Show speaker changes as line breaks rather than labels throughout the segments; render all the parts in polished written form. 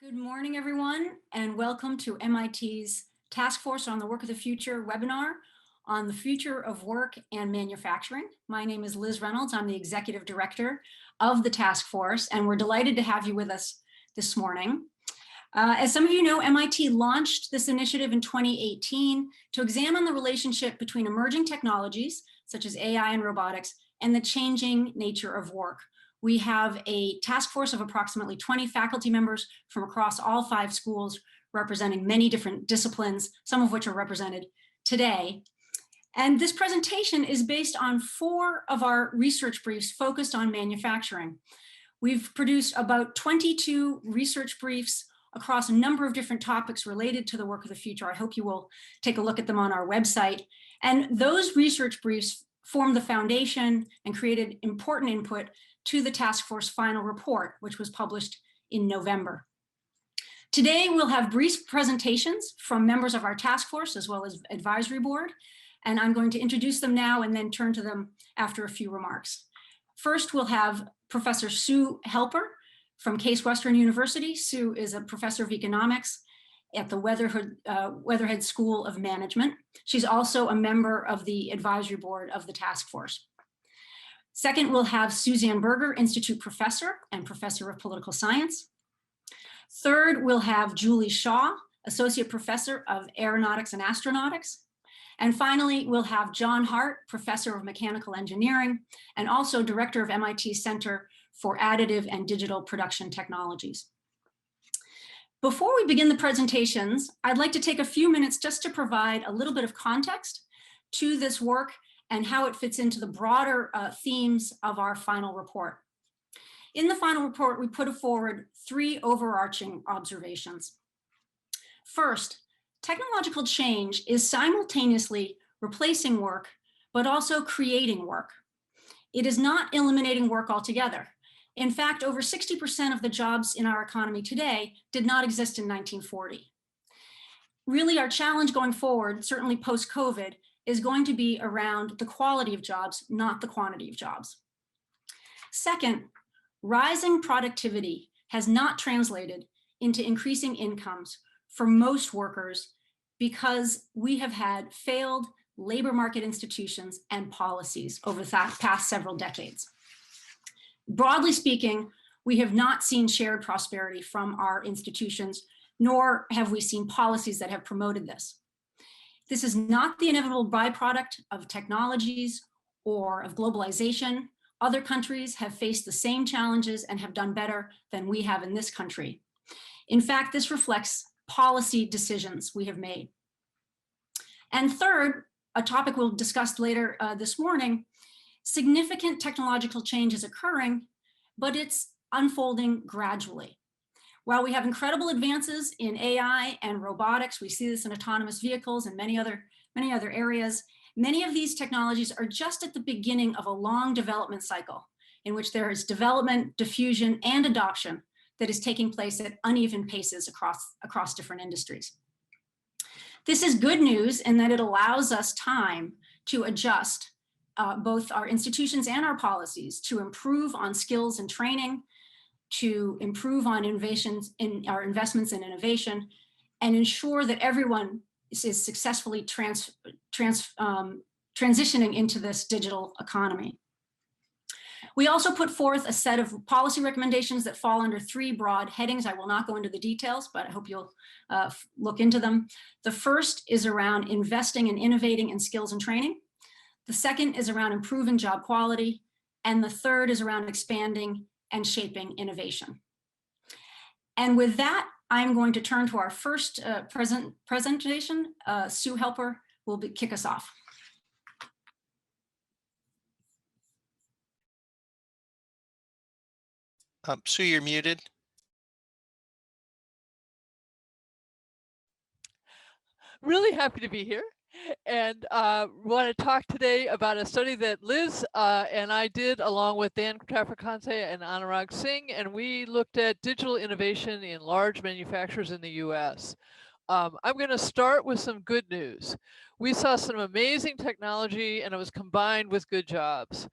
Good morning, everyone, and welcome to MIT's Task Force on the Work of the Future webinar on the future of work and manufacturing. My name is Liz Reynolds. I'm the Executive Director of the Task Force, and we're delighted to have you with us this morning. As some of you know, MIT launched this initiative in 2018 to examine the relationship between emerging technologies, such as AI and robotics, and the changing nature of work. We have a task force of approximately 20 faculty members from across all 5 schools, representing many different disciplines, some of which are represented today. And this presentation is based on 4 of our research briefs focused on manufacturing. We've produced about 22 research briefs across a number of different topics related to the work of the future. I hope you will take a look at them on our website. And those research briefs formed the foundation and created important input to the task force final report, which was published in November. Today, we'll have brief presentations from members of our task force as well as advisory board, and I'm going to introduce them now and then turn to them after a few remarks. First, we'll have Professor Sue Helper from Case Western University. Sue is a professor of economics at the Weatherhead School of Management. She's also a member of the advisory board of the task force. Second, we'll have Suzanne Berger, Institute Professor and Professor of Political Science. Third, we'll have Julie Shaw, Associate Professor of Aeronautics and Astronautics. And finally, we'll have John Hart, Professor of Mechanical Engineering, and also Director of MIT's Center for Additive and Digital Production Technologies. Before we begin the presentations, I'd like to take a few minutes just to provide a little bit of context to this work and how it fits into the broader themes of our final report. In the final report, we put forward 3 overarching observations. First, technological change is simultaneously replacing work, but also creating work. It is not eliminating work altogether. In fact, over 60% of the jobs in our economy today did not exist in 1940. Really, our challenge going forward, certainly post-COVID, is going to be around the quality of jobs, not the quantity of jobs. Second, rising productivity has not translated into increasing incomes for most workers because we have had failed labor market institutions and policies over the past several decades. Broadly speaking, we have not seen shared prosperity from our institutions, nor have we seen policies that have promoted this. This is not the inevitable byproduct of technologies or of globalization. Other countries have faced the same challenges and have done better than we have in this country. In fact, this reflects policy decisions we have made. And third, a topic we'll discuss later this morning, significant technological change is occurring, but it's unfolding gradually. While we have incredible advances in AI and robotics, we see this in autonomous vehicles and many other areas, many of these technologies are just at the beginning of a long development cycle in which there is development, diffusion, and adoption that is taking place at uneven paces across different industries. This is good news in that it allows us time to adjust both our institutions and our policies to improve on skills and training, to improve on innovations in our investments in innovation, and ensure that everyone is successfully transitioning into this digital economy. We also put forth a set of policy recommendations that fall under 3 broad headings. I will not go into the details, but I hope you'll look into them. The first is around investing and innovating in skills and training. The second is around improving job quality. And the third is around expanding and shaping innovation. And with that, I'm going to turn to our first presentation. Sue Helper will kick us off.
Sue, you're muted.
Really happy to be here and want to talk today about a study that Liz and I did along with Dan Traficante and Anurag Singh, and we looked at digital innovation in large manufacturers in the US. I'm going to start with some good news. We saw some amazing technology and it was combined with good jobs.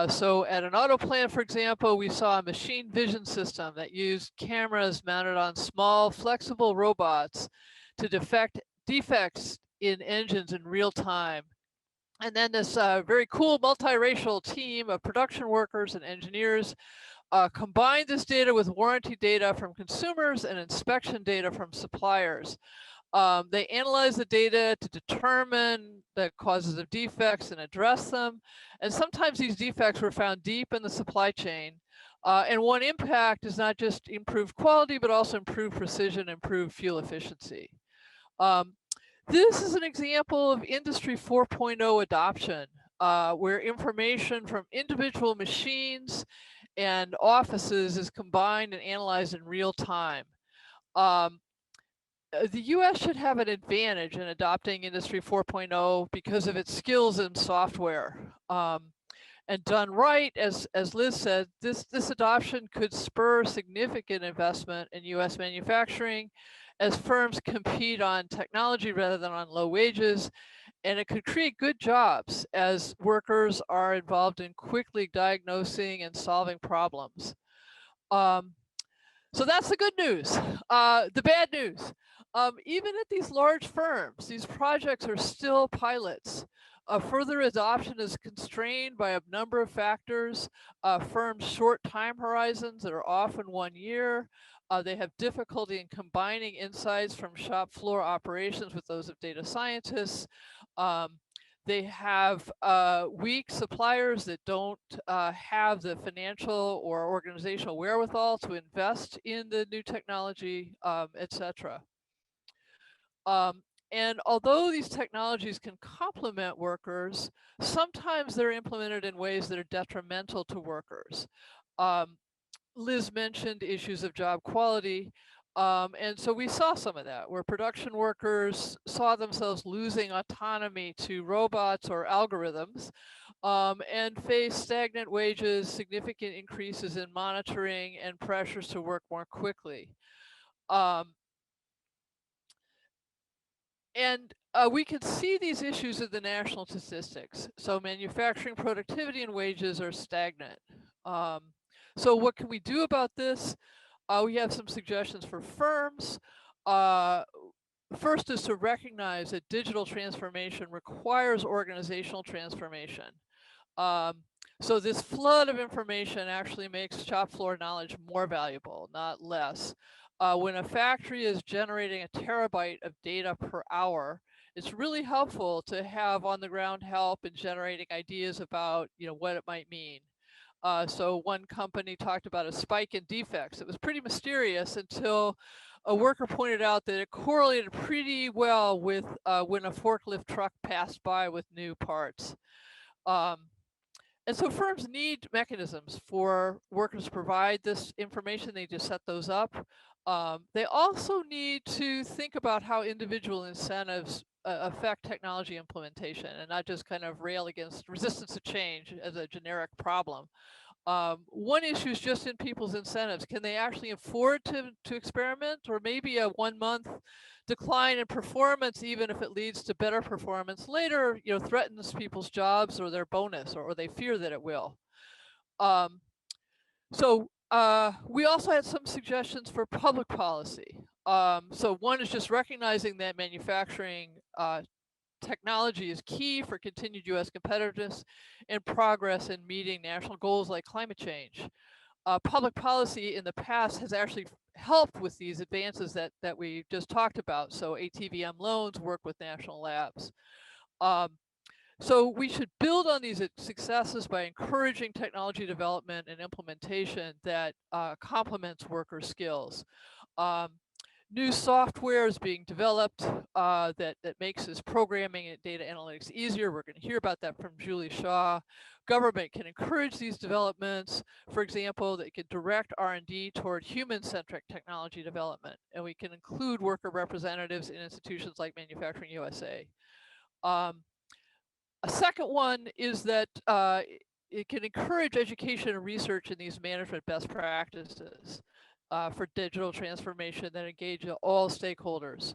So at an auto plant, for example, we saw a machine vision system that used cameras mounted on small, flexible robots to detect defects in engines in real time. And then this very cool multiracial team of production workers and engineers combined this data with warranty data from consumers and inspection data from suppliers. They analyze the data to determine the causes of defects and address them. And sometimes these defects were found deep in the supply chain. And one impact is not just improved quality, but also improved precision, improved fuel efficiency. This is an example of Industry 4.0 adoption, where information from individual machines and offices is combined and analyzed in real time. The US should have an advantage in adopting Industry 4.0 because of its skills in software. And done right, as Liz said, this adoption could spur significant investment in US manufacturing as firms compete on technology rather than on low wages. And it could create good jobs as workers are involved in quickly diagnosing and solving problems. So that's the good news. The bad news, even at these large firms, these projects are still pilots. Further adoption is constrained by a number of factors. Firms' short time horizons that are often 1 year. They have difficulty in combining insights from shop floor operations with those of data scientists. They have weak suppliers that don't have the financial or organizational wherewithal to invest in the new technology, etc. And although these technologies can complement workers, sometimes they're implemented in ways that are detrimental to workers. Liz mentioned issues of job quality. And so we saw some of that where production workers saw themselves losing autonomy to robots or algorithms and faced stagnant wages, significant increases in monitoring, and pressures to work more quickly. And we can see these issues in the national statistics. So manufacturing productivity and wages are stagnant. So what can we do about this? We have some suggestions for firms. First is to recognize that digital transformation requires organizational transformation. So this flood of information actually makes shop floor knowledge more valuable, not less. When a factory is generating a terabyte of data per hour, it's really helpful to have on the ground help in generating ideas about what it might mean. So one company talked about a spike in defects. It was pretty mysterious until a worker pointed out that it correlated pretty well with when a forklift truck passed by with new parts. And so firms need mechanisms for workers to provide this information. They just set those up. They also need to think about how individual incentives affect technology implementation and not just kind of rail against resistance to change as a generic problem. One issue is just in people's incentives. Can they actually afford to experiment, or maybe a 1 month decline in performance, even if it leads to better performance later, threatens people's jobs or their bonus, or they fear that it will. So we also had some suggestions for public policy. So one is just recognizing that manufacturing technology is key for continued US competitiveness and progress in meeting national goals like climate change. Public policy in the past has actually helped with these advances that we just talked about. So ATVM loans work with national labs. So we should build on these successes by encouraging technology development and implementation that complements worker skills. New software is being developed that makes this programming and data analytics easier. We're going to hear about that from Julie Shaw. Government can encourage these developments. For example, they can direct R&D toward human-centric technology development, and we can include worker representatives in institutions like Manufacturing USA. A second one is that it can encourage education and research in these management best practices. for digital transformation that engage all stakeholders.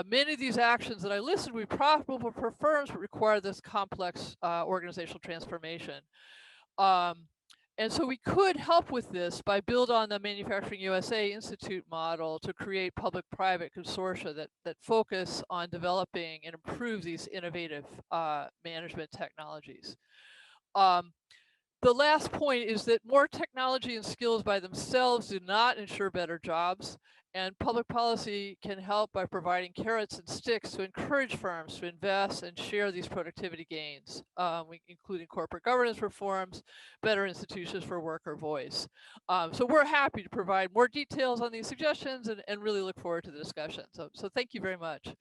Many of these actions that I listed would be profitable for firms, but require this complex organizational transformation. And so we could help with this by build on the Manufacturing USA Institute model to create public-private consortia that focus on developing and improve these innovative management technologies. The last point is that more technology and skills by themselves do not ensure better jobs, and public policy can help by providing carrots and sticks to encourage firms to invest and share these productivity gains, including corporate governance reforms, better institutions for worker voice. So we're happy to provide more details on these suggestions and really look forward to the discussion. So thank you very much.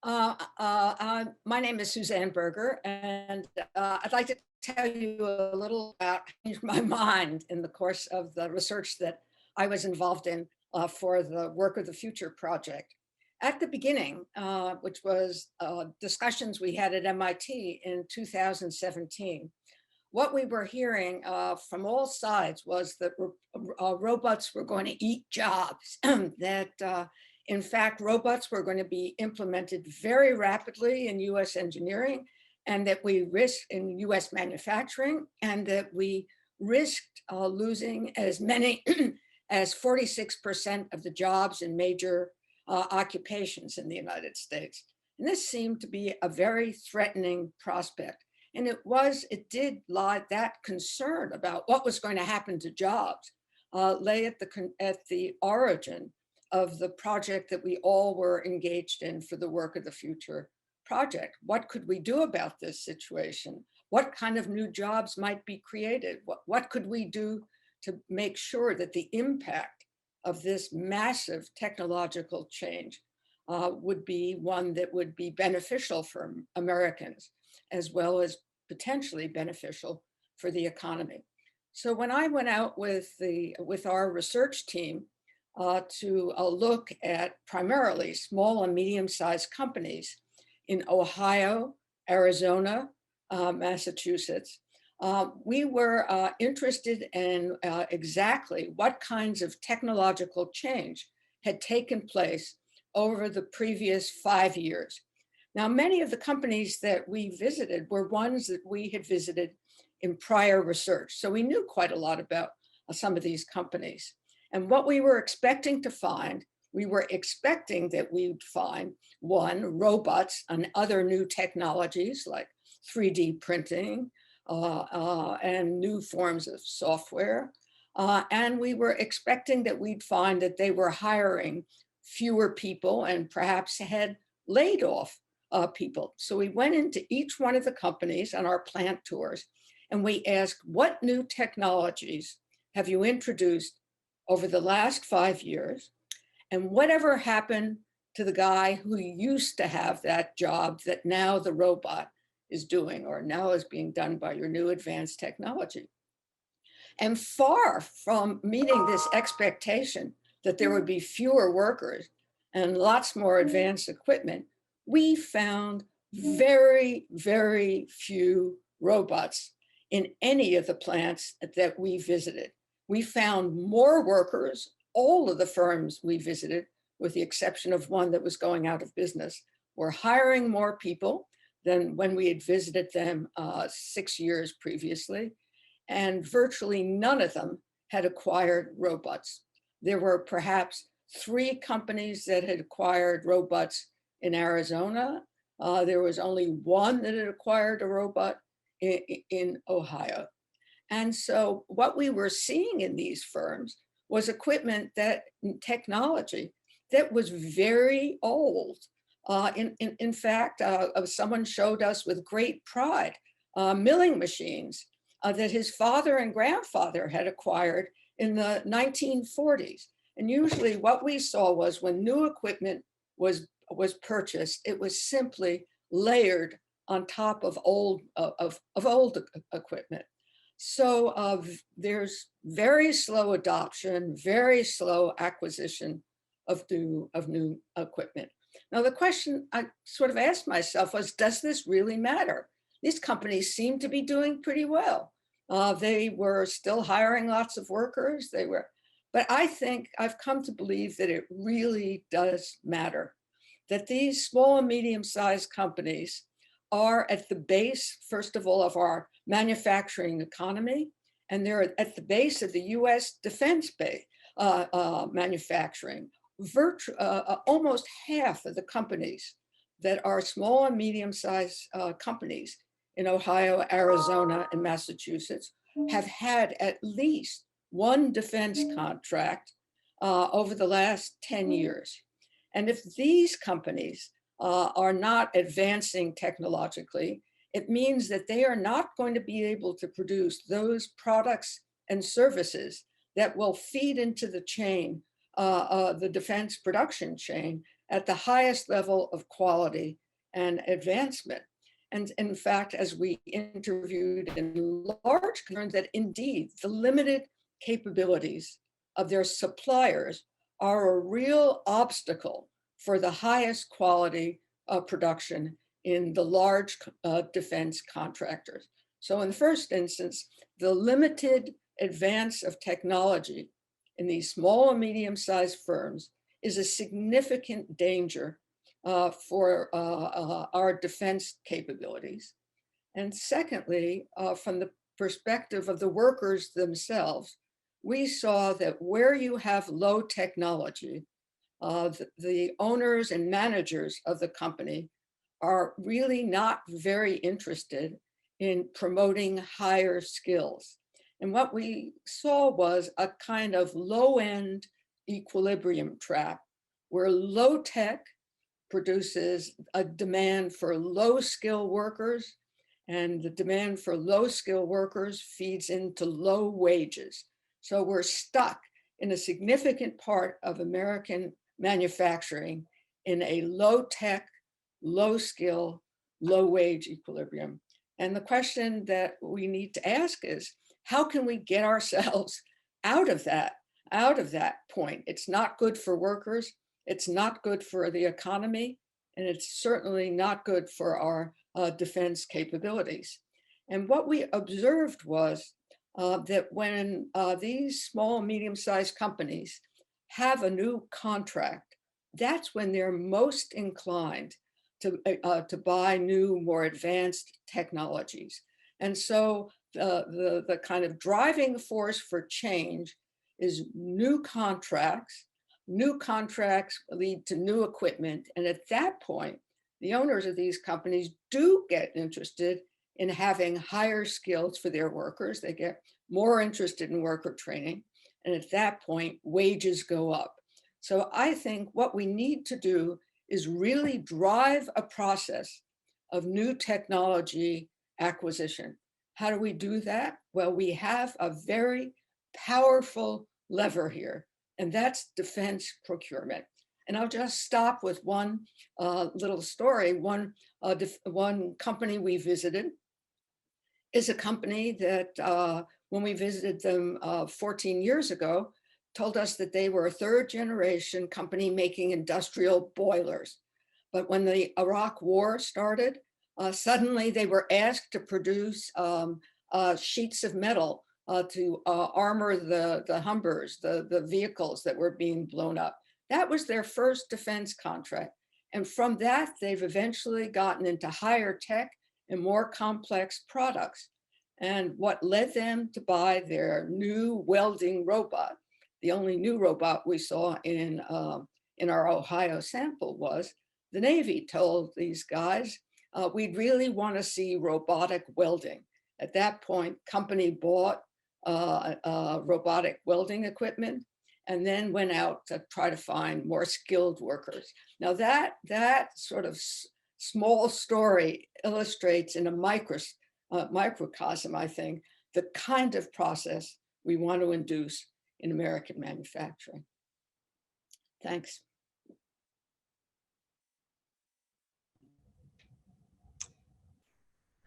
My name is Suzanne Berger, and I'd like to tell you a little about my mind in the course of the research that I was involved in for the Work of the Future project. At the beginning, which was discussions we had at MIT in 2017, what we were hearing from all sides was that robots were going to eat jobs, that in fact, robots were going to be implemented very rapidly in US engineering, and that we risked in US manufacturing, and that we risked losing as many as 46% of the jobs in major occupations in the United States. And this seemed to be a very threatening prospect. And it did lie, that concern about what was going to happen to jobs lay at the origin of the project that we all were engaged in for the Work of the Future project. What could we do about this situation? What kind of new jobs might be created? What could we do to make sure that the impact of this massive technological change would be one that would be beneficial for Americans, as well as potentially beneficial for the economy? So when I went out with our research team to look at primarily small and medium-sized companies in Ohio, Arizona, Massachusetts, we were interested in exactly what kinds of technological change had taken place over the previous 5 years. Now, many of the companies that we visited were ones that we had visited in prior research. So we knew quite a lot about some of these companies. And what we were expecting to find, we were expecting that we would find, one, robots and other new technologies like 3D printing and new forms of software. And we were expecting that we'd find that they were hiring fewer people and perhaps had laid off people. So we went into each one of the companies on our plant tours, and we asked, what new technologies have you introduced over the last 5 years? And whatever happened to the guy who used to have that job that now the robot is doing, or now is being done by your new advanced technology? And far from meeting this expectation that there would be fewer workers and lots more advanced equipment, we found very, very few robots in any of the plants that we visited. We found more workers. All of the firms we visited, with the exception of one that was going out of business, were hiring more people than when we had visited them 6 years previously. And virtually none of them had acquired robots. There were perhaps 3 companies that had acquired robots in Arizona. There was only one that had acquired a robot in Ohio. And so what we were seeing in these firms was equipment, technology that was very old. In fact, someone showed us with great pride milling machines that his father and grandfather had acquired in the 1940s. And usually what we saw was when new equipment was purchased, it was simply layered on top of old equipment. So there's very slow adoption, very slow acquisition of new equipment. Now, the question I sort of asked myself was, does this really matter? These companies seem to be doing pretty well. They were still hiring lots of workers. But I think I've come to believe that it really does matter, that these small and medium-sized companies are at the base, first of all, of our manufacturing economy, and they're at the base of the US defense manufacturing. Almost half of the companies that are small and medium-sized companies in Ohio, Arizona, and Massachusetts have had at least one defense contract over the last 10 years. And if these companies are not advancing technologically, it means that they are not going to be able to produce those products and services that will feed into the chain, the defense production chain, at the highest level of quality and advancement. And in fact, as we interviewed in large concern, that indeed the limited capabilities of their suppliers are a real obstacle for the highest quality of production in the large defense contractors. So in the first instance, the limited advance of technology in these small and medium-sized firms is a significant danger for our defense capabilities. And secondly, from the perspective of the workers themselves, we saw that where you have low technology, the owners and managers of the company are really not very interested in promoting higher skills. And what we saw was a kind of low-end equilibrium trap where low tech produces a demand for low-skill workers, and the demand for low-skill workers feeds into low wages. So we're stuck in a significant part of American manufacturing in a low-tech, low-skill, low-wage equilibrium. And the question that we need to ask is, how can we get ourselves out of that point? It's not good for workers, it's not good for the economy, and it's certainly not good for our defense capabilities. And what we observed was that when these small and medium-sized companies have a new contract, that's when they're most inclined to buy new, more advanced technologies. And so the kind of driving force for change is new contracts. New contracts lead to new equipment. And at that point, the owners of these companies do get interested in having higher skills for their workers. They get more interested in worker training. And at that point, wages go up. So I think what we need to do is really drive a process of new technology acquisition. How do we do that? Well, we have a very powerful lever here, and that's defense procurement. And I'll just stop with one little story. One company we visited is a company that when we visited them 14 years ago, told us that they were a third generation company making industrial boilers. But when the Iraq War started, suddenly they were asked to produce sheets of metal to armor the Humbers, the vehicles that were being blown up. That was their first defense contract. And from that, they've eventually gotten into higher tech and more complex products. And what led them to buy their new welding robot, the only new robot we saw in our Ohio sample, was the Navy told these guys, we'd really want to see robotic welding. At that point, company bought robotic welding equipment and then went out to try to find more skilled workers. Now that sort of small story illustrates in a microcosm, I think, the kind of process we want to induce in American manufacturing. Thanks.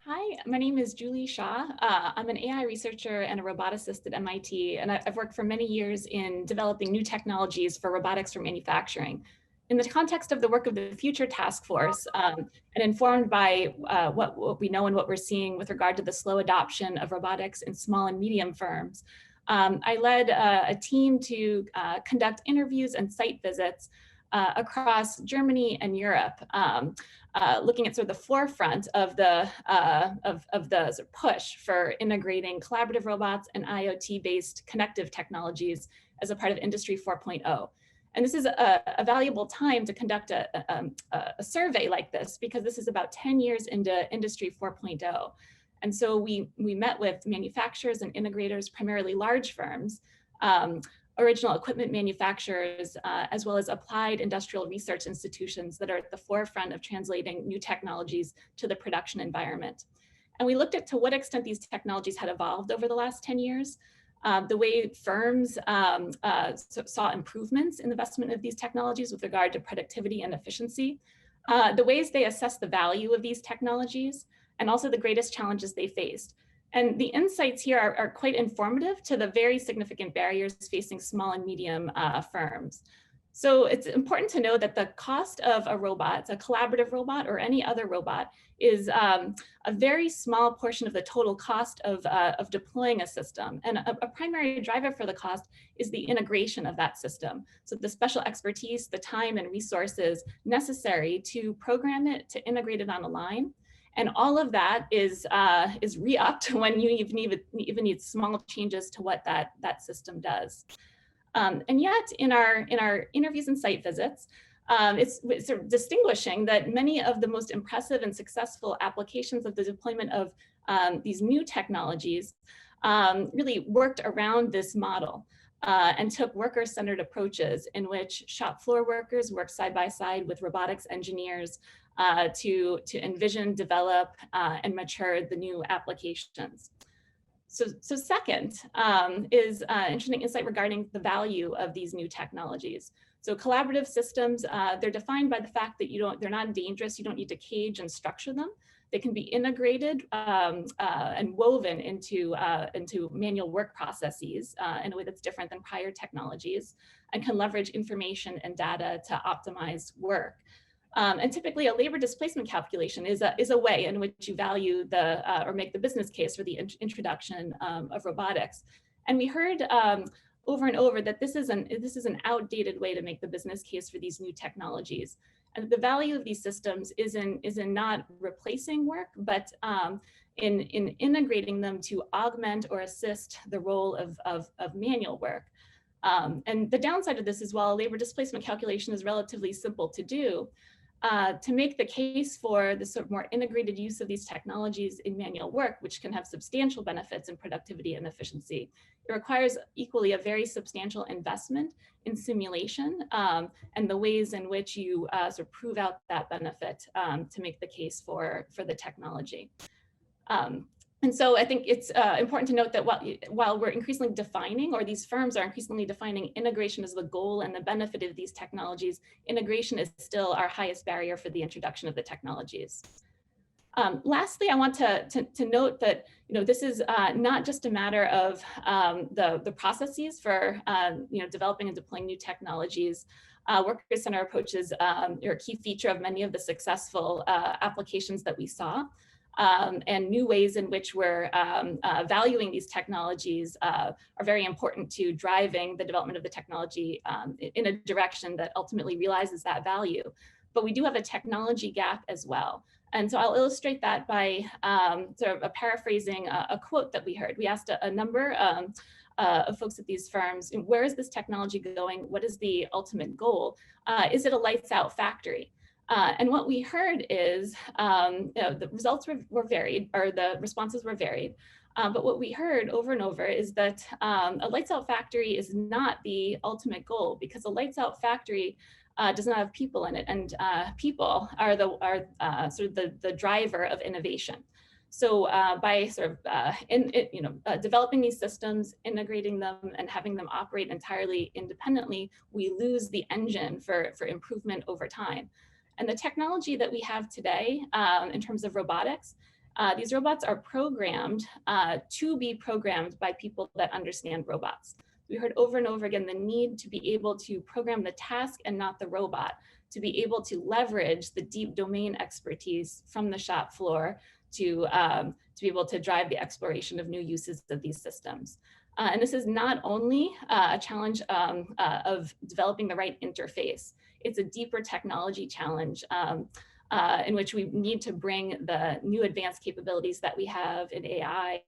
Hi, my name is Julie Shaw. I'm an AI researcher and a roboticist at MIT, and I've worked for many years in developing new technologies for robotics for manufacturing. In the context of the Work of the Future Task Force, and informed by what we know and what we're seeing with regard to the slow adoption of robotics in small and medium firms, I led a team to conduct interviews and site visits across Germany and Europe, looking at sort of the forefront of the sort of push for integrating collaborative robots and IoT-based connective technologies as a part of Industry 4.0. And this is a valuable time to conduct a survey like this, because this is about 10 years into Industry 4.0. And so we met with manufacturers and integrators, primarily large firms, original equipment manufacturers, as well as applied industrial research institutions that are at the forefront of translating new technologies to the production environment. And we looked at to what extent these technologies had evolved over the last 10 years, the way firms saw improvements in the investment of these technologies with regard to productivity and efficiency, the ways they assess the value of these technologies, and also the greatest challenges they faced. And the insights here are quite informative to the very significant barriers facing small and medium firms. So it's important to know that the cost of a robot, a collaborative robot or any other robot, is a very small portion of the total cost of deploying a system. And a primary driver for the cost is the integration of that system. So the special expertise, the time and resources necessary to program it, to integrate it on a line. And all of that is re-upped when you even need small changes to what that system does. And yet in our interviews and site visits, it's sort of distinguishing that many of the most impressive and successful applications of the deployment of these new technologies really worked around this model and took worker-centered approaches in which shop floor workers worked side by side with robotics engineers to envision, develop, and mature the new applications. So second is interesting insight regarding the value of these new technologies. So collaborative systems, they're defined by the fact that they're not dangerous. You don't need to cage and structure them. They can be integrated and woven into manual work processes in a way that's different than prior technologies, and can leverage information and data to optimize work. And typically a labor displacement calculation is a way in which you value or make the business case for the introduction of robotics. And we heard over and over that this is an outdated way to make the business case for these new technologies. And the value of these systems is in not replacing work, but in integrating them to augment or assist the role of manual work. And the downside of this is, while a labor displacement calculation is relatively simple to do, to make the case for the sort of more integrated use of these technologies in manual work, which can have substantial benefits in productivity and efficiency, it requires equally a very substantial investment in simulation and the ways in which you sort of prove out that benefit to make the case for the technology. And so I think it's important to note that while we're increasingly defining, or these firms are increasingly defining integration as the goal and the benefit of these technologies, integration is still our highest barrier for the introduction of the technologies. Lastly, I want to note that this is not just a matter of the processes for developing and deploying new technologies. Worker-centered approaches are a key feature of many of the successful applications that we saw. And new ways in which we're valuing these technologies are very important to driving the development of the technology in a direction that ultimately realizes that value. But we do have a technology gap as well. And so I'll illustrate that by sort of paraphrasing a quote that we heard. We asked a number of folks at these firms, where is this technology going? What is the ultimate goal? Is it a lights out factory? And what we heard is the results were varied, or the responses were varied. But what we heard over and over is that a lights out factory is not the ultimate goal, because a lights out factory does not have people in it, and people are sort of the driver of innovation. So by sort of developing these systems, integrating them, and having them operate entirely independently, we lose the engine for improvement over time. And the technology that we have today in terms of robotics, these robots are programmed to be programmed by people that understand robots. We heard over and over again the need to be able to program the task and not the robot. to be able to leverage the deep domain expertise from the shop floor to be able to drive the exploration of new uses of these systems. And this is not only a challenge of developing the right interface, it's a deeper technology challenge in which we need to bring the new advanced capabilities that we have in AI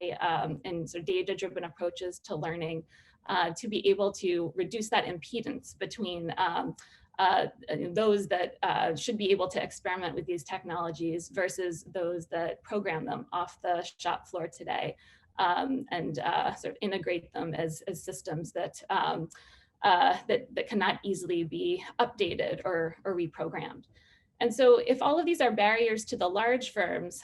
and sort of data-driven approaches to learning to be able to reduce that impedance between those that should be able to experiment with these technologies versus those that program them off the shop floor today, and sort of integrate them as systems that that cannot easily be updated or reprogrammed. And so if all of these are barriers to the large firms,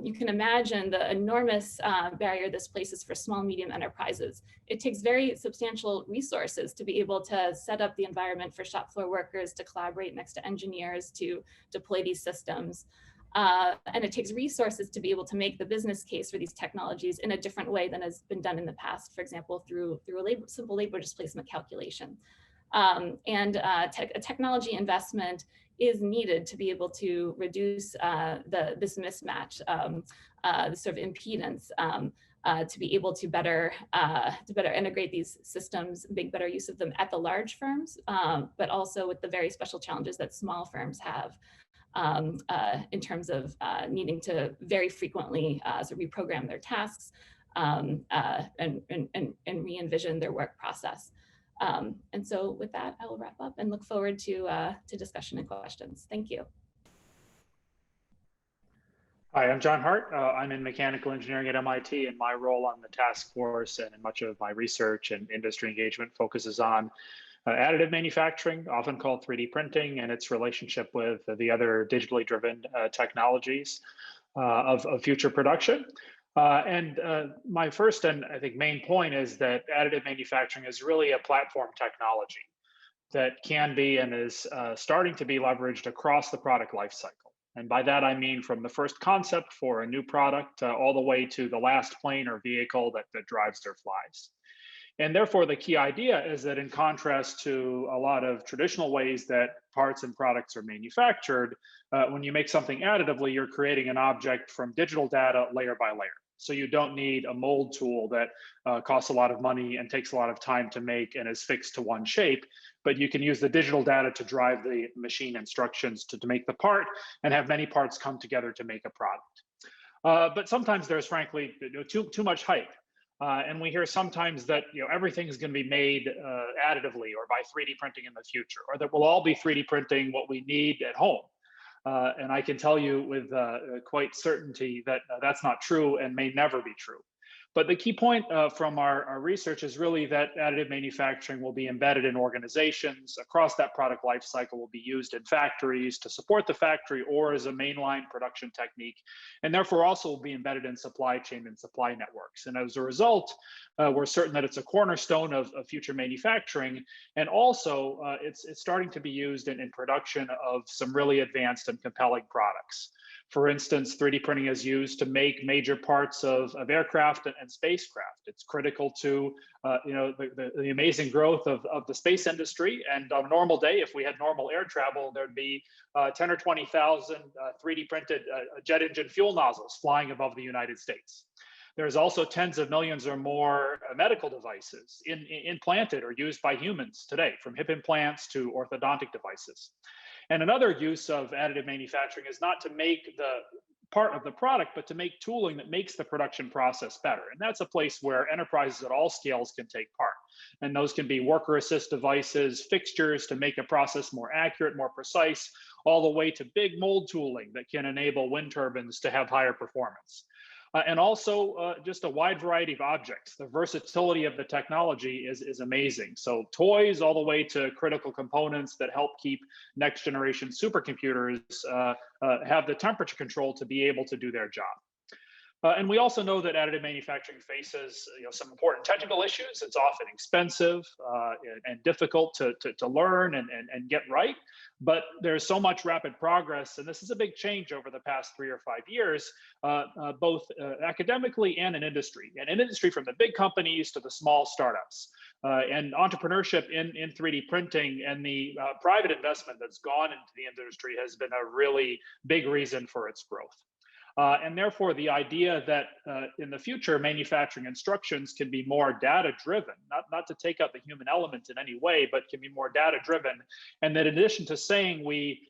you can imagine the enormous barrier this places for small, medium enterprises. It takes very substantial resources to be able to set up the environment for shop floor workers to collaborate next to engineers to deploy these systems. And it takes resources to be able to make the business case for these technologies in a different way than has been done in the past, for example, through a simple labor displacement calculation. A technology investment is needed to be able to reduce this mismatch, the sort of impedance, to be able to better integrate these systems, make better use of them at the large firms, but also with the very special challenges that small firms have in terms of needing to very frequently sort of reprogram their tasks and re-envision their work process. And so with that, I will wrap up and look forward to discussion and questions. Thank you.
Hi, I'm John Hart. I'm in mechanical engineering at MIT, and my role on the task force and much of my research and industry engagement focuses on additive manufacturing, often called 3D printing, and its relationship with the other digitally driven technologies of future production. My first and I think main point is that additive manufacturing is really a platform technology that can be and is starting to be leveraged across the product lifecycle. And by that, I mean from the first concept for a new product all the way to the last plane or vehicle that drives or flies. And therefore, the key idea is that in contrast to a lot of traditional ways that parts and products are manufactured, when you make something additively, you're creating an object from digital data layer by layer. So you don't need a mold tool that costs a lot of money and takes a lot of time to make and is fixed to one shape, but you can use the digital data to drive the machine instructions to make the part and have many parts come together to make a product. But sometimes there's frankly too much hype. And we hear sometimes that everything is going to be made additively or by 3D printing in the future, or that we'll all be 3D printing what we need at home. And I can tell you with quite certainty that that's not true and may never be true. But the key point from our research is really that additive manufacturing will be embedded in organizations across that product life cycle, will be used in factories to support the factory or as a mainline production technique, and therefore also will be embedded in supply chain and supply networks. And as a result, we're certain that it's a cornerstone of future manufacturing. And also, it's starting to be used in production of some really advanced and compelling products. For instance, 3D printing is used to make major parts of aircraft and spacecraft. It's critical to the amazing growth of the space industry. And on a normal day, if we had normal air travel, there'd be 10 or 20,000 3D printed jet engine fuel nozzles flying above the United States. There's also tens of millions or more medical devices implanted or used by humans today, from hip implants to orthodontic devices. And another use of additive manufacturing is not to make the part of the product, but to make tooling that makes the production process better. And that's a place where enterprises at all scales can take part. And those can be worker assist devices, fixtures to make a process more accurate, more precise, all the way to big mold tooling that can enable wind turbines to have higher performance. And also just a wide variety of objects. The versatility of the technology is amazing. So toys all the way to critical components that help keep next generation supercomputers have the temperature control to be able to do their job. And we also know that additive manufacturing faces some important technical issues. It's often expensive and difficult to learn and get right. But there's so much rapid progress, and this is a big change over the past 3 or 5 years, both academically and in industry. And in industry, from the big companies to the small startups. And entrepreneurship in 3D printing and the private investment that's gone into the industry has been a really big reason for its growth. And therefore, the idea that in the future, manufacturing instructions can be more data-driven, not to take out the human element in any way, but can be more data-driven. And that in addition to saying we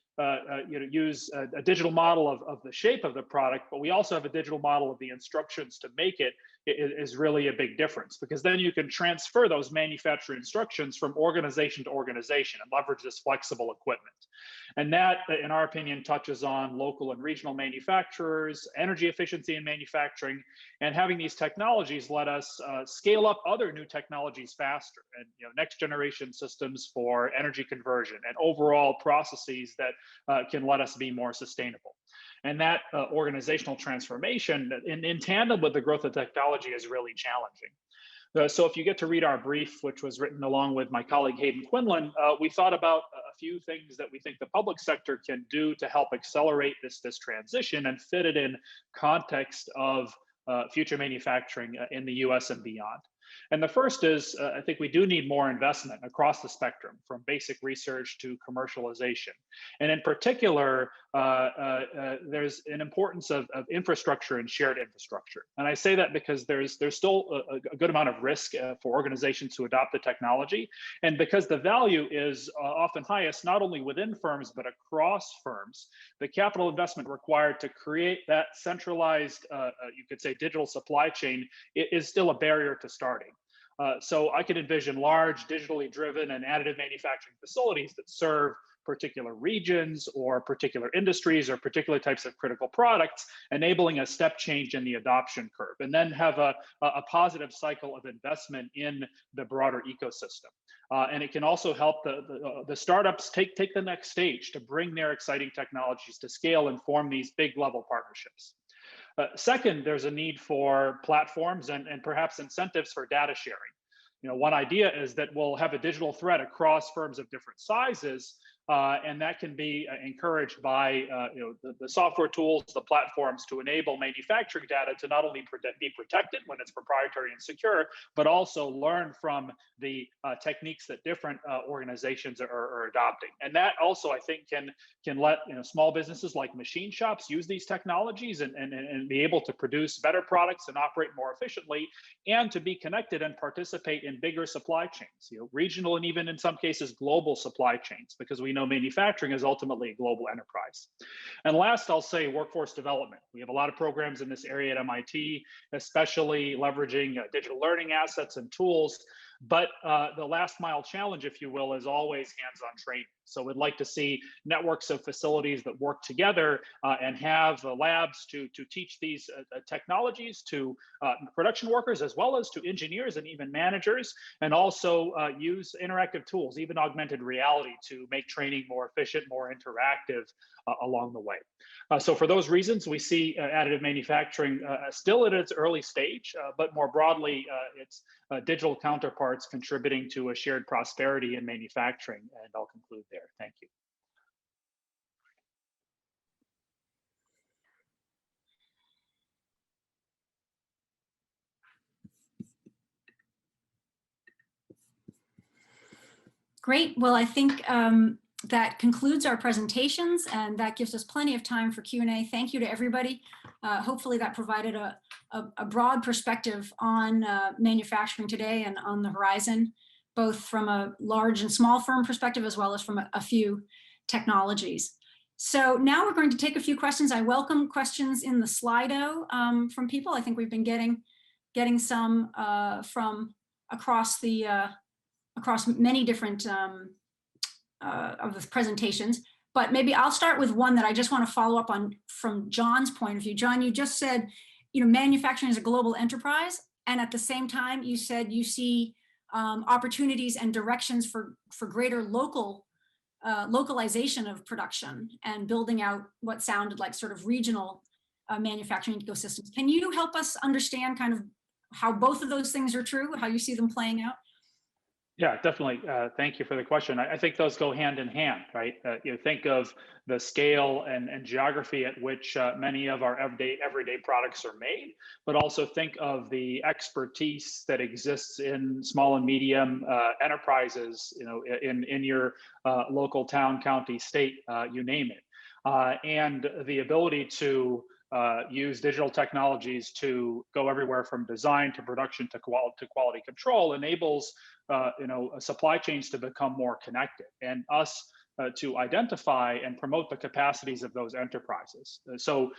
use a digital model of the shape of the product, but we also have a digital model of the instructions to make it, is really a big difference, because then you can transfer those manufacturing instructions from organization to organization and leverage this flexible equipment. And that, in our opinion, touches on local and regional manufacturers, energy efficiency in manufacturing, and having these technologies let us scale up other new technologies faster, and next generation systems for energy conversion and overall processes that can let us be more sustainable. And that organizational transformation in tandem with the growth of technology is really challenging. So if you get to read our brief, which was written along with my colleague Hayden Quinlan, we thought about a few things that we think the public sector can do to help accelerate this transition and fit it in context of future manufacturing in the US and beyond. And the first is, I think we do need more investment across the spectrum, from basic research to commercialization. And in particular, there's an importance of infrastructure and shared infrastructure. And I say that because there's still a good amount of risk for organizations to adopt the technology. And because the value is often highest, not only within firms, but across firms, the capital investment required to create that centralized, you could say, digital supply chain is still a barrier to starting. So I could envision large digitally driven and additive manufacturing facilities that serve particular regions or particular industries or particular types of critical products, enabling a step change in the adoption curve, and then have a positive cycle of investment in the broader ecosystem. And it can also help the startups take the next stage to bring their exciting technologies to scale and form these big level partnerships. Second, there's a need for platforms and perhaps incentives for data sharing. One idea is that we'll have a digital thread across firms of different sizes, and that can be encouraged by the software tools, the platforms to enable manufacturing data to not only be protected when it's proprietary and secure, but also learn from the techniques that different organizations are adopting. And that also, I think, can let small businesses like machine shops use these technologies and be able to produce better products and operate more efficiently, and to be connected and participate in bigger supply chains, regional and even in some cases global supply chains, because we know manufacturing is ultimately a global enterprise. And last, I'll say workforce development. We have a lot of programs in this area at MIT, especially leveraging digital learning assets and tools. But the last mile challenge, if you will, is always hands-on training. So we'd like to see networks of facilities that work together and have labs to teach these technologies to production workers, as well as to engineers and even managers, and also use interactive tools, even augmented reality, to make training more efficient, more interactive along the way. So for those reasons, we see additive manufacturing still at its early stage, but more broadly, its digital counterparts contributing to a shared prosperity in manufacturing. And I'll conclude there. Thank you.
Great. Well, I think that concludes our presentations, and that gives us plenty of time for Q&A. Thank you to everybody. Hopefully that provided a broad perspective on manufacturing today and on the horizon, both from a large and small firm perspective, as well as from a few technologies. So now we're going to take a few questions. I welcome questions in the Slido from people. I think we've been getting some from across many different of the presentations, but maybe I'll start with one that I just want to follow up on from John's point of view. John, you just said, manufacturing is a global enterprise, and at the same time, you said you see opportunities and directions for greater localization of production and building out what sounded like sort of regional manufacturing ecosystems. Can you help us understand kind of how both of those things are true, how you see them playing out?
Yeah, definitely. Thank you for the question. I think those go hand in hand, right? You think of the scale and geography at which many of our everyday products are made, but also think of the expertise that exists in small and medium enterprises, in your local town, county, state, you name it, and the ability to use digital technologies to go everywhere from design to production to quality control enables supply chains to become more connected, and us to identify and promote the capacities of those enterprises. So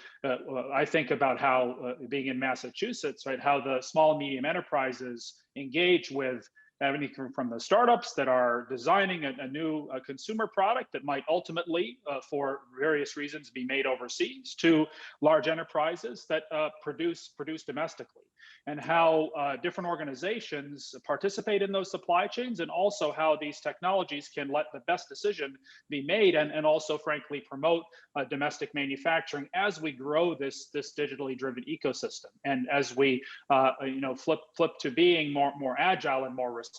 I think about how being in Massachusetts, right, how the small and medium enterprises engage with everything from the startups that are designing a new consumer product that might ultimately, for various reasons, be made overseas, to large enterprises that produce domestically, and how different organizations participate in those supply chains, and also how these technologies can let the best decision be made, and also, frankly, promote domestic manufacturing as we grow this digitally driven ecosystem, and as we flip to being more agile and more responsive.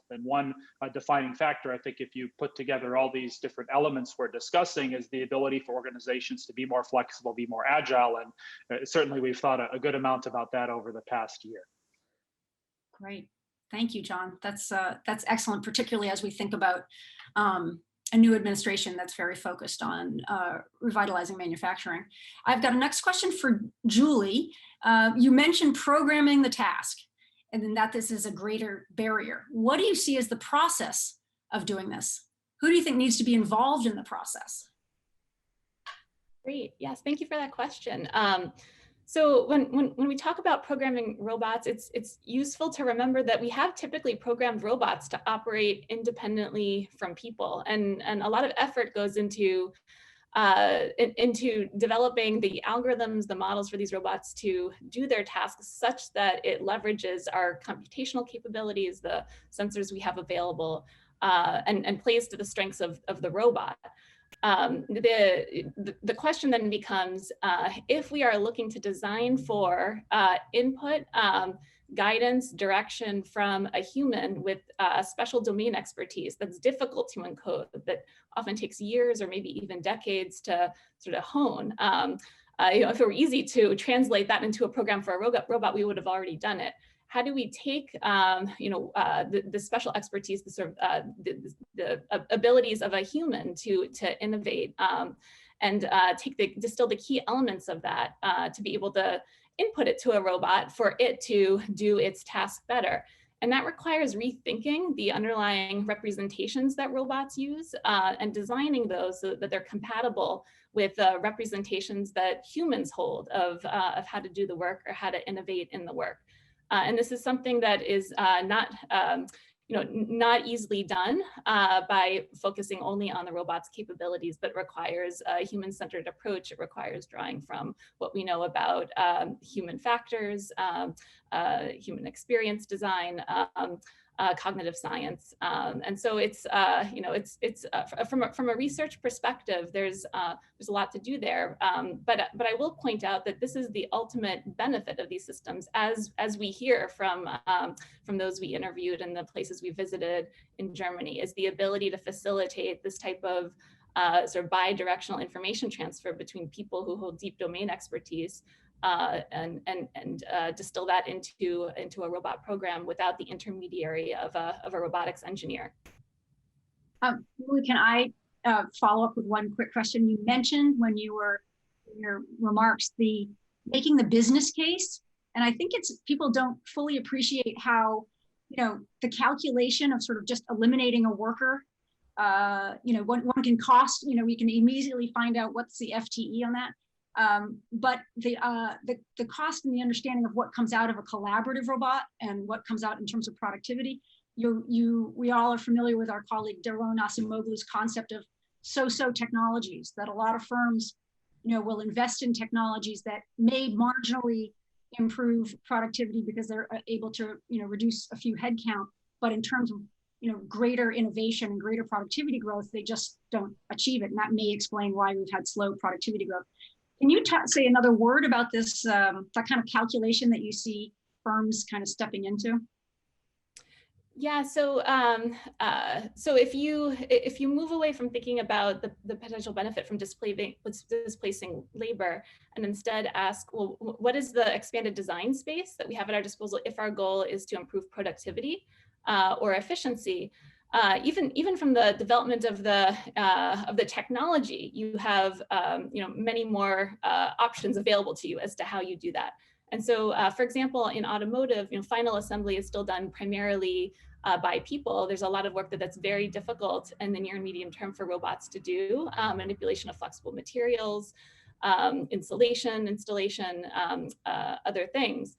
And one defining factor, I think, if you put together all these different elements we're discussing, is the ability for organizations to be more flexible, be more agile, and certainly we've thought a good amount about that over the past year.
Great, thank you, John. That's excellent, particularly as we think about a new administration that's very focused on revitalizing manufacturing. I've got a next question for Julie. You mentioned programming the task, and then that this is a greater barrier. What do you see as the process of doing this? Who do you think needs to be involved in the process?
Great, yes, thank you for that question. So when we talk about programming robots, it's useful to remember that we have typically programmed robots to operate independently from people, and a lot of effort goes into developing the algorithms, the models for these robots to do their tasks such that it leverages our computational capabilities, the sensors we have available, and plays to the strengths of the robot. The question then becomes, if we are looking to design for input, guidance, direction from a human with special domain expertise that's difficult to encode, that often takes years or maybe even decades to sort of hone. If it were easy to translate that into a program for a robot, we would have already done it. How do we take the special expertise, the sort of the abilities of a human to innovate, and distill the key elements of that to be able to input it to a robot for it to do its task better? And that requires rethinking the underlying representations that robots use and designing those so that they're compatible with representations that humans hold of how to do the work or how to innovate in the work. And this is something that is not easily done by focusing only on the robot's capabilities, but requires a human-centered approach. It requires drawing from what we know about human factors, human experience design, cognitive science, and so it's from a research perspective, there's a lot to do there. But I will point out that this is the ultimate benefit of these systems, as we hear from those we interviewed and the places we visited in Germany, is the ability to facilitate this type of sort of bi-directional information transfer between people who hold deep domain expertise. And distill that into a robot program without the intermediary of a robotics engineer.
Julie, can I follow up with one quick question? You mentioned when you were in your remarks making the business case, and I think people don't fully appreciate how the calculation of sort of just eliminating a worker. One can cost. We can immediately find out what's the FTE on that. But the cost and the understanding of what comes out of a collaborative robot and what comes out in terms of productivity, we all are familiar with our colleague Daron Acemoglu's concept of so-so technologies, that a lot of firms, will invest in technologies that may marginally improve productivity because they're able to, reduce a few headcount, but in terms of greater innovation and greater productivity growth, they just don't achieve it, and that may explain why we've had slow productivity growth. Can you say another word about this, that kind of calculation that you see firms kind of stepping into?
Yeah, so if you move away from thinking about the potential benefit from displacing labor, and instead ask, well, what is the expanded design space that we have at our disposal if our goal is to improve productivity or efficiency? Even from the development of the technology, you have many more options available to you as to how you do that. And so, for example, in automotive, final assembly is still done primarily by people. There's a lot of work that's very difficult in the near and medium term for robots to do, manipulation of flexible materials, installation, other things.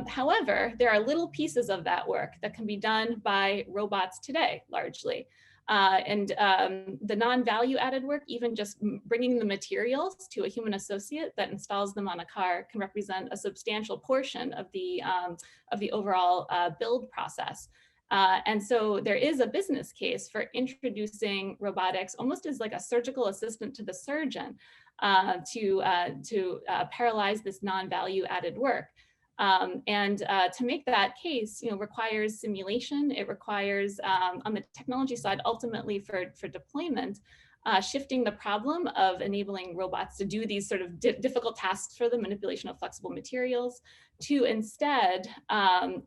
However, there are little pieces of that work that can be done by robots today, largely. The non-value added work, even just bringing the materials to a human associate that installs them on a car, can represent a substantial portion of the overall build process. And so there is a business case for introducing robotics almost as like a surgical assistant to the surgeon to parallelize this non-value added work. To make that case, requires simulation. It requires, on the technology side, ultimately for deployment, shifting the problem of enabling robots to do these sort of difficult tasks for the manipulation of flexible materials, to instead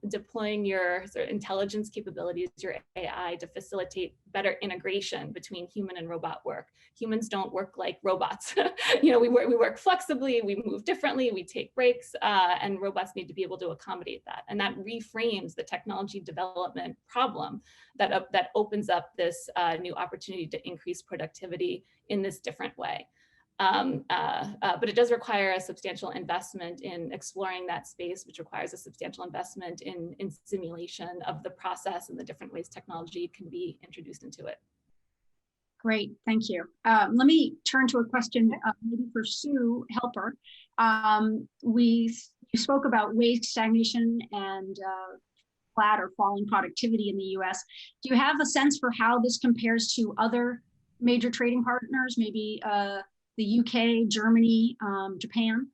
deploying your sort of intelligence capabilities, your AI, to facilitate better integration between human and robot work. Humans don't work like robots. We work flexibly, we move differently, we take breaks, and robots need to be able to accommodate that. And that reframes the technology development problem that opens up this new opportunity to increase productivity in this different way. But it does require a substantial investment in exploring that space, which requires a substantial investment in simulation of the process and the different ways technology can be introduced into it.
Great, thank you. Let me turn to a question maybe for Sue Helper. You spoke about wage stagnation and flat or falling productivity in the US. Do you have a sense for how this compares to other major trading partners, maybe the UK, Germany, Japan?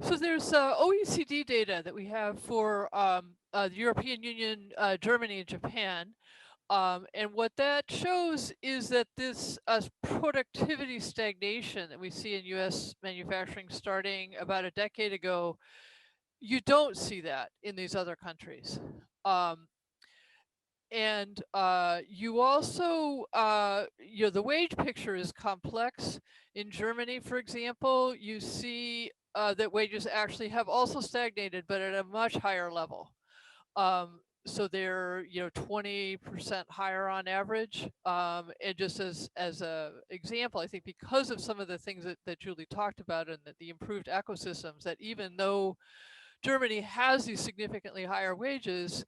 So there's OECD data that we have for the European Union, Germany, and Japan. And what that shows is that this productivity stagnation that we see in US manufacturing starting about a decade ago, you don't see that in these other countries. You also, the wage picture is complex. In Germany, for example, you see that wages actually have also stagnated, but at a much higher level. So they're 20% higher on average. And just as a example, I think because of some of the things that Julie talked about and the improved ecosystems, that even though Germany has these significantly higher wages,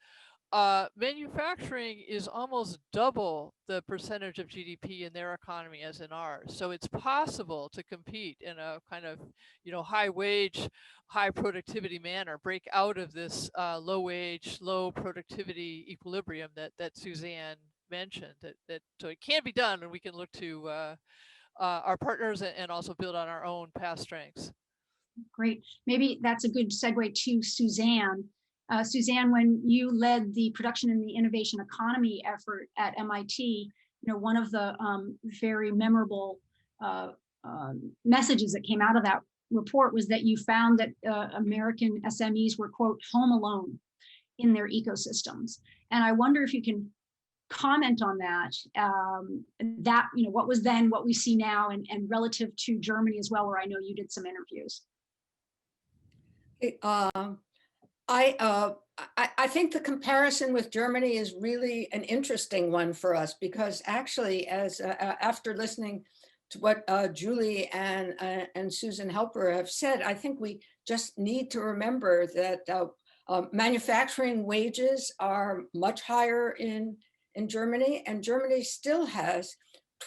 manufacturing is almost double the percentage of GDP in their economy as in ours. So it's possible to compete in a kind of, high wage, high productivity manner, break out of this low wage, low productivity equilibrium that Suzanne mentioned. So it can be done, and we can look to our partners and also build on our own past strengths.
Great. Maybe that's a good segue to Suzanne. Suzanne, when you led the production and the innovation economy effort at MIT, one of the very memorable messages that came out of that report was that you found that American SMEs were, quote, home alone in their ecosystems. And I wonder if you can comment on that, what was then, what we see now, and relative to Germany as well, where I know you did some interviews.
I think the comparison with Germany is really an interesting one for us, because actually, as after listening to what Julie and Susan Helper have said, I think we just need to remember that manufacturing wages are much higher in Germany, and Germany still has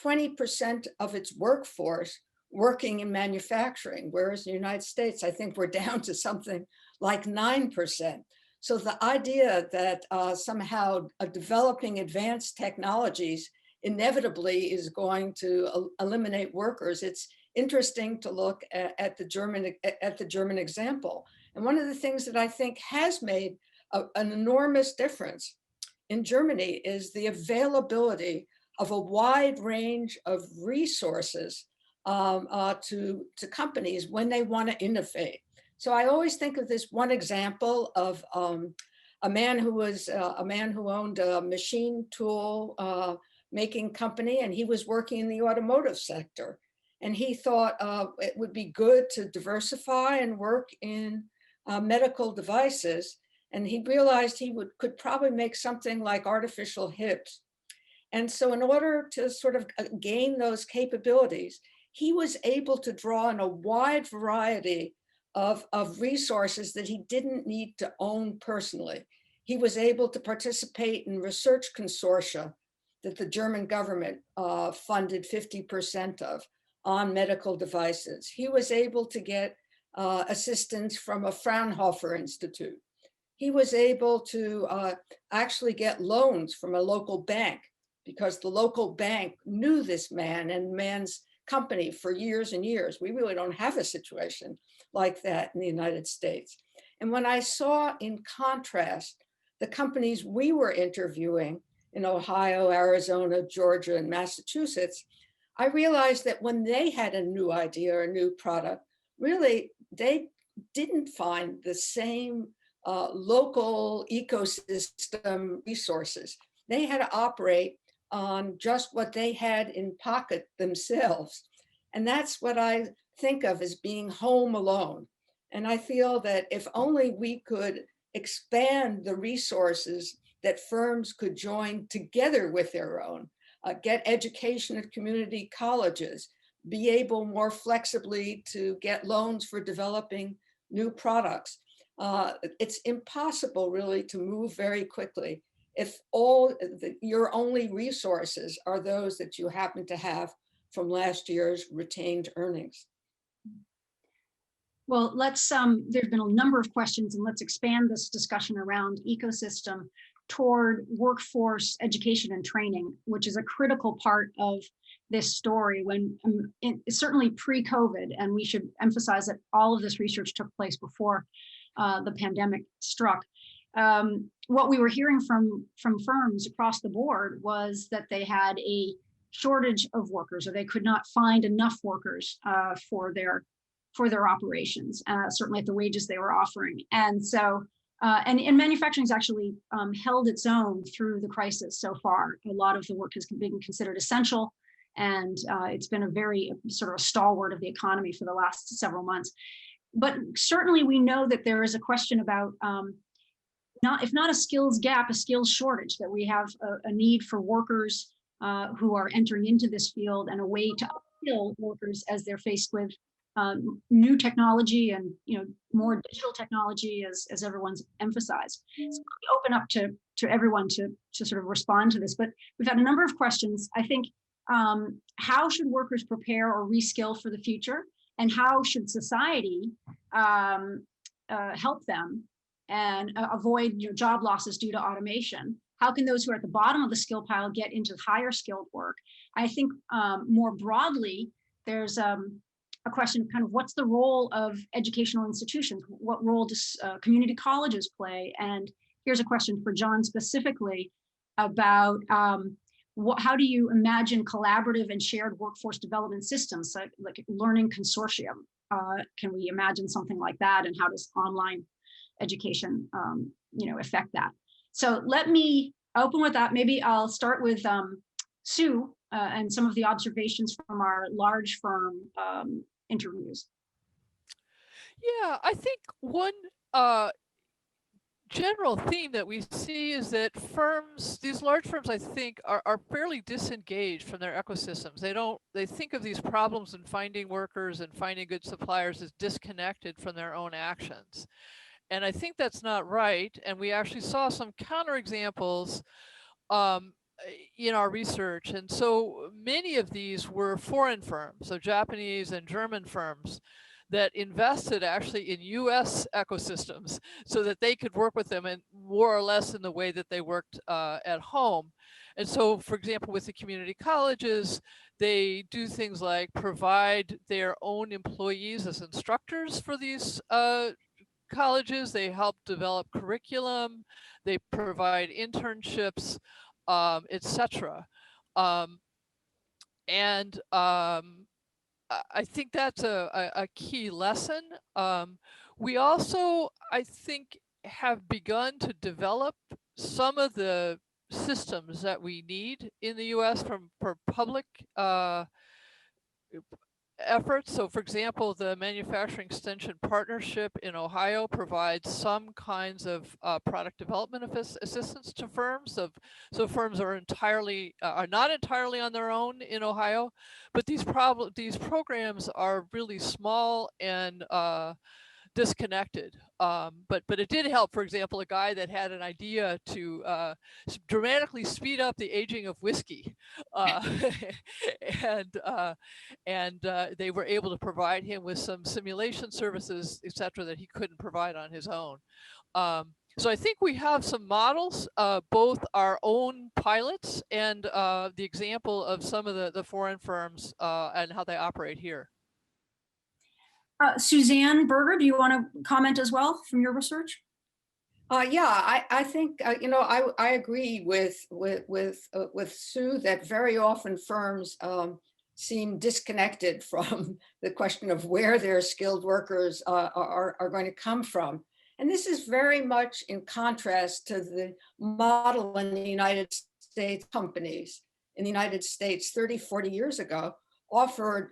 20% of its workforce working in manufacturing, whereas in the United States, I think we're down to something like 9%. So the idea that somehow developing advanced technologies inevitably is going to eliminate workers, it's interesting to look at the German example. And one of the things that I think has made an enormous difference in Germany is the availability of a wide range of resources to companies when they want to innovate. So I always think of this one example of a man who owned a machine tool making company, and he was working in the automotive sector. And he thought it would be good to diversify and work in medical devices. And he realized he could probably make something like artificial hips. And so in order to sort of gain those capabilities, he was able to draw on a wide variety of resources that he didn't need to own personally. He was able to participate in research consortia that the German government funded 50% of on medical devices. He was able to get assistance from a Fraunhofer Institute. He was able to actually get loans from a local bank because the local bank knew this man and man's company for years and years. We really don't have a situation like that in the United States. And when I saw, in contrast, the companies we were interviewing in Ohio, Arizona, Georgia, and Massachusetts, I realized that when they had a new idea or a new product, really, they didn't find the same local ecosystem resources. They had to operate on just what they had in pocket themselves. And that's what I think of as being home alone. And I feel that if only we could expand the resources that firms could join together with their own, get education at community colleges, be able more flexibly to get loans for developing new products. It's impossible really to move very quickly if your only resources are those that you happen to have from last year's retained earnings.
Well, there's been a number of questions, and let's expand this discussion around ecosystem toward workforce education and training, which is a critical part of this story when certainly pre-COVID, and we should emphasize that all of this research took place before the pandemic struck. What we were hearing from firms across the board was that they had a shortage of workers, or they could not find enough workers for their operations, certainly at the wages they were offering. And so, and manufacturing's actually held its own through the crisis so far. A lot of the work has been considered essential, and it's been a very sort of a stalwart of the economy for the last several months. But certainly we know that there is a question about, if not a skills gap, a skills shortage, that we have a need for workers who are entering into this field, and a way to upskill workers as they're faced with new technology and more digital technology, as everyone's emphasized. So let me open up to everyone to sort of respond to this. But we've had a number of questions. I think, how should workers prepare or reskill for the future? And how should society help them and avoid job losses due to automation? How can those who are at the bottom of the skill pile get into higher skilled work? I think more broadly, there's a question of kind of what's the role of educational institutions? What role does community colleges play? And here's a question for John specifically about how do you imagine collaborative and shared workforce development systems, like learning consortium? Can we imagine something like that? And how does online education affect that? So let me open with that. Maybe I'll start with Sue and some of the observations from our large firm interviews.
Yeah, I think one general theme that we see is that these large firms, I think, are fairly disengaged from their ecosystems. They think of these problems in finding workers and finding good suppliers as disconnected from their own actions. And I think that's not right. And we actually saw some counterexamples in our research. And so many of these were foreign firms, so Japanese and German firms, that invested actually in US ecosystems so that they could work with them and more or less in the way that they worked at home. And so, for example, with the community colleges, they do things like provide their own employees as instructors for these colleges. They help develop curriculum, they provide internships, etc. I think that's a key lesson. We also, I think, have begun to develop some of the systems that we need in the US for public efforts. So for example, the Manufacturing Extension Partnership in Ohio provides some kinds of product development assistance to firms. So firms are not entirely on their own in Ohio, but these programs are really small and disconnected. But it did help. For example, a guy that had an idea to dramatically speed up the aging of whiskey, and they were able to provide him with some simulation services, etc., that he couldn't provide on his own. So I think we have some models, both our own pilots and the example of some of the foreign firms and how they operate here.
Suzanne Berger, do you want to comment as well from your research?
Yeah, I think I agree with Sue that very often firms seem disconnected from the question of where their skilled workers are going to come from. And this is very much in contrast to the model in the United States. Companies in the United States 30, 40 years ago offered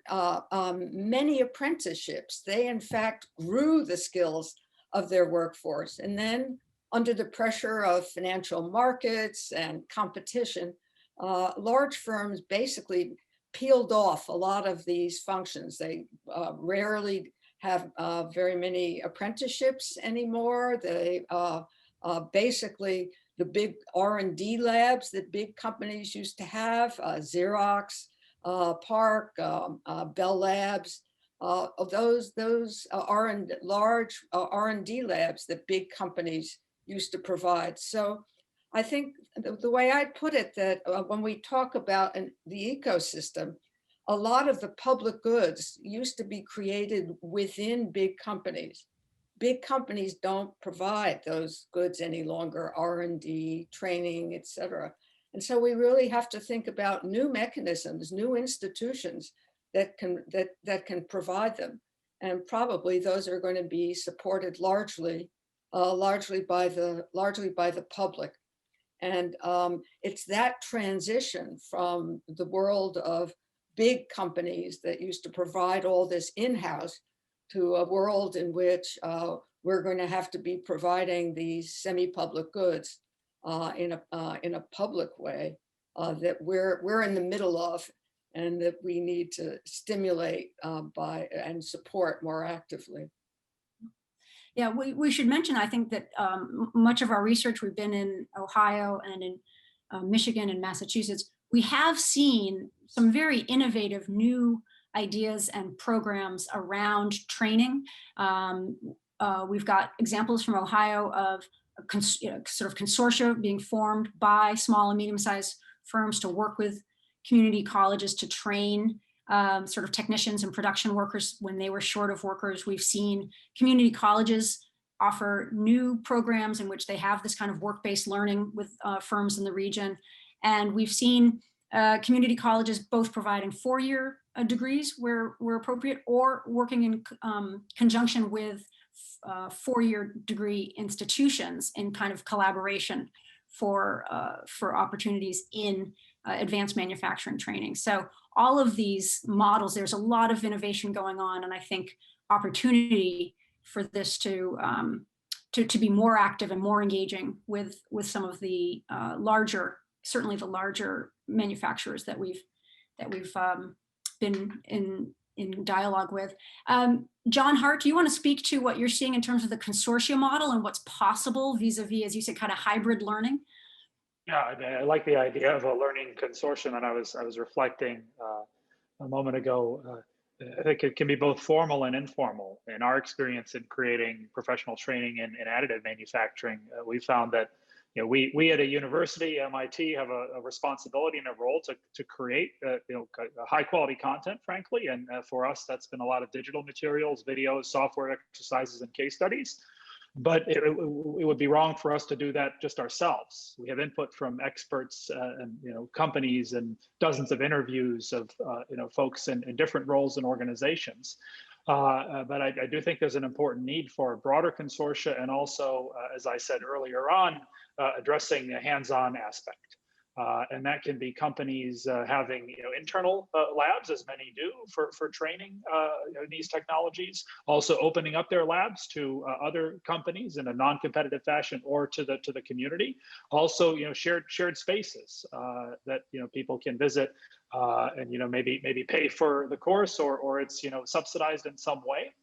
many apprenticeships. They, in fact, grew the skills of their workforce. And then under the pressure of financial markets and competition, large firms basically peeled off a lot of these functions. They rarely have very many apprenticeships anymore. They basically, the big R&D labs that big companies used to have, Xerox, Park, Bell Labs, those large R&D labs that big companies used to provide. So I think the way I put it, that when we talk about the ecosystem, a lot of the public goods used to be created within big companies. Big companies don't provide those goods any longer, R&D, training, et cetera. And so we really have to think about new mechanisms, new institutions that can provide them. And probably those are going to be supported largely by the public. And it's that transition from the world of big companies that used to provide all this in-house to a world in which we're going to have to be providing these semi-public goods in a public way that we're in the middle of, and that we need to stimulate and support more actively.
Yeah, we should mention, I think, that much of our research, we've been in Ohio and in Michigan and Massachusetts, we have seen some very innovative new ideas and programs around training. We've got examples from Ohio of sort of consortia being formed by small and medium-sized firms to work with community colleges to train sort of technicians and production workers when they were short of workers. We've seen community colleges offer new programs in which they have this kind of work-based learning with firms in the region. And we've seen community colleges both providing four-year degrees where appropriate, or working in conjunction with four-year degree institutions in kind of collaboration for opportunities in advanced manufacturing training. So all of these models, there's a lot of innovation going on, and I think opportunity for this to be more active and more engaging with some of the certainly the larger manufacturers that we've been in dialogue with. John Hart, do you want to speak to what you're seeing in terms of the consortia model and what's possible vis-a-vis, as you said, kind of hybrid learning?
Yeah, I like the idea of a learning consortium, and I was reflecting a moment ago. I think it can be both formal and informal. In our experience in creating professional training in additive manufacturing, we found that we at a university, MIT, have a responsibility and a role to create high quality content, frankly. And for us, that's been a lot of digital materials, videos, software exercises, and case studies. But it would be wrong for us to do that just ourselves. We have input from experts and companies and dozens of interviews of folks in different roles and organizations. But I do think there's an important need for a broader consortia, and also, as I said earlier on, addressing the hands-on aspect. And that can be companies having internal labs, as many do, for training these technologies. Also opening up their labs to other companies in a non-competitive fashion, or to the community. Also, shared spaces that people can visit and maybe pay for the course, or it's subsidized in some way.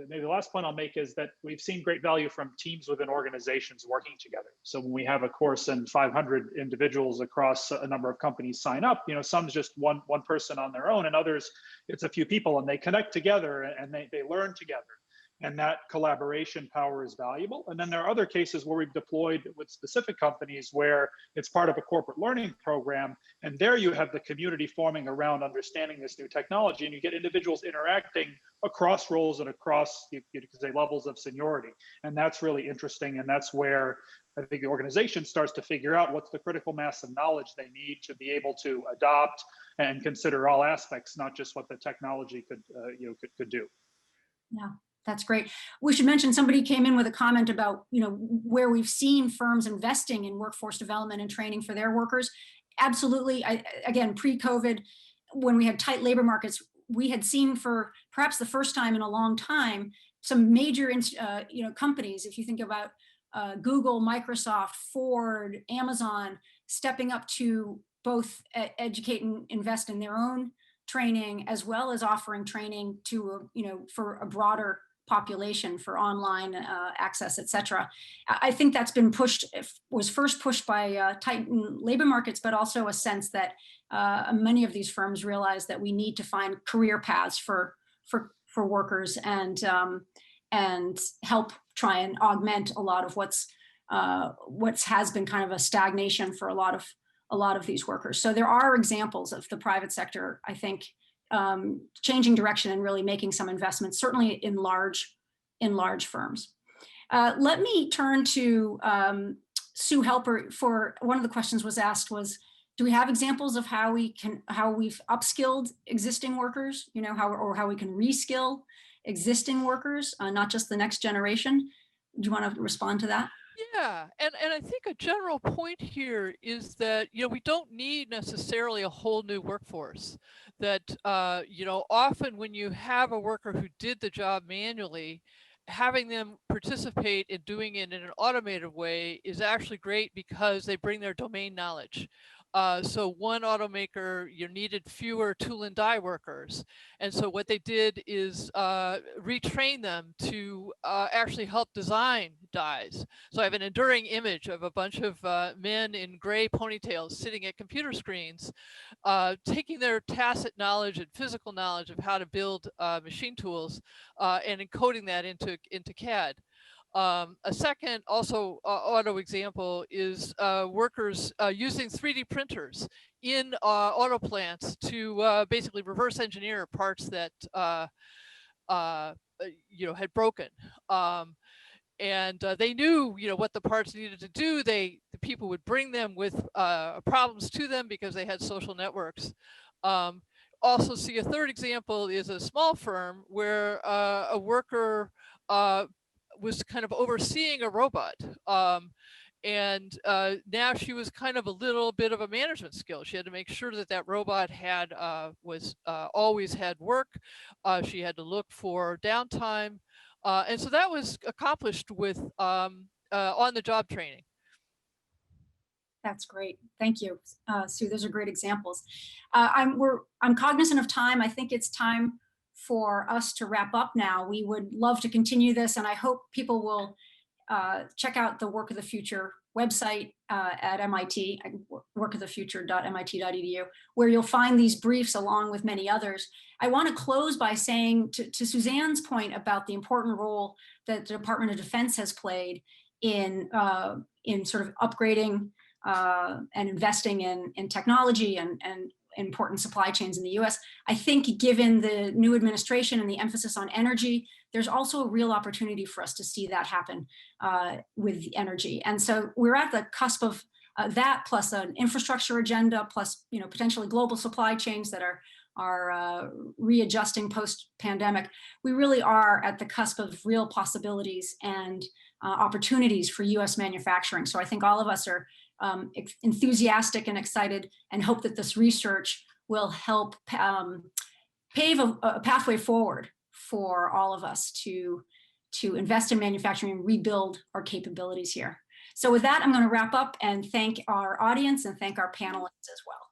Maybe the last point I'll make is that we've seen great value from teams within organizations working together. So when we have a course and 500 individuals across a number of companies sign up, some's just one person on their own, and others it's a few people, and they connect together and they learn together. And that collaboration power is valuable. And then there are other cases where we've deployed with specific companies where it's part of a corporate learning program. And there you have the community forming around understanding this new technology, and you get individuals interacting across roles and across levels of seniority. And that's really interesting. And that's where I think the organization starts to figure out what's the critical mass of knowledge they need to be able to adopt and consider all aspects, not just what the technology could do.
Yeah. That's great. We should mention somebody came in with a comment about, where we've seen firms investing in workforce development and training for their workers. Absolutely. Again, pre-COVID, when we had tight labor markets, we had seen for perhaps the first time in a long time, some major, companies, if you think about Google, Microsoft, Ford, Amazon, stepping up to both educate and invest in their own training, as well as offering training to, for a broader population for online access, et cetera. I think that's been was first pushed by tightened labor markets, but also a sense that many of these firms realize that we need to find career paths for workers and help try and augment a lot of what has been kind of a stagnation for a lot of these workers. So there are examples of the private sector, I think, changing direction and really making some investments, certainly in large firms. Let me turn to Sue Helper. For one of the questions was asked was, do we have examples of how we've upskilled existing workers, how we can reskill existing workers, not just the next generation? Do you want to respond to that?
Yeah, and I think a general point here is that, we don't need necessarily a whole new workforce. That, often when you have a worker who did the job manually, having them participate in doing it in an automated way is actually great because they bring their domain knowledge. So one automaker, needed fewer tool and die workers. And so what they did is retrain them to actually help design dies. So I have an enduring image of a bunch of men in gray ponytails sitting at computer screens, taking their tacit knowledge and physical knowledge of how to build machine tools and encoding that into CAD. A second auto example is workers using 3D printers in auto plants to basically reverse engineer parts that had broken. And they knew what the parts needed to do. The people would bring them with problems to them because they had social networks. Also see a third example is a small firm where a worker was kind of overseeing a robot. And now she was kind of a little bit of a management skill. She had to make sure that that robot had always had work. She had to look for downtime. And so that was accomplished with on-the-job training.
That's great. Thank you, Sue. Those are great examples. I'm cognizant of time. I think it's time for us to wrap up now. We would love to continue this, and I hope people will check out the Work of the Future website at MIT, workofthefuture.mit.edu, where you'll find these briefs along with many others. I want to close by saying to Suzanne's point about the important role that the Department of Defense has played in sort of upgrading and investing in technology and important supply chains in the US. I think given the new administration and the emphasis on energy, there's also a real opportunity for us to see that happen with energy. And so we're at the cusp of that, plus an infrastructure agenda, plus potentially global supply chains that are readjusting post-pandemic. We really are at the cusp of real possibilities and opportunities for US manufacturing. So I think all of us are enthusiastic and excited and hope that this research will help pave a pathway forward for all of us to invest in manufacturing and rebuild our capabilities here. So with that, I'm going to wrap up and thank our audience and thank our panelists as well.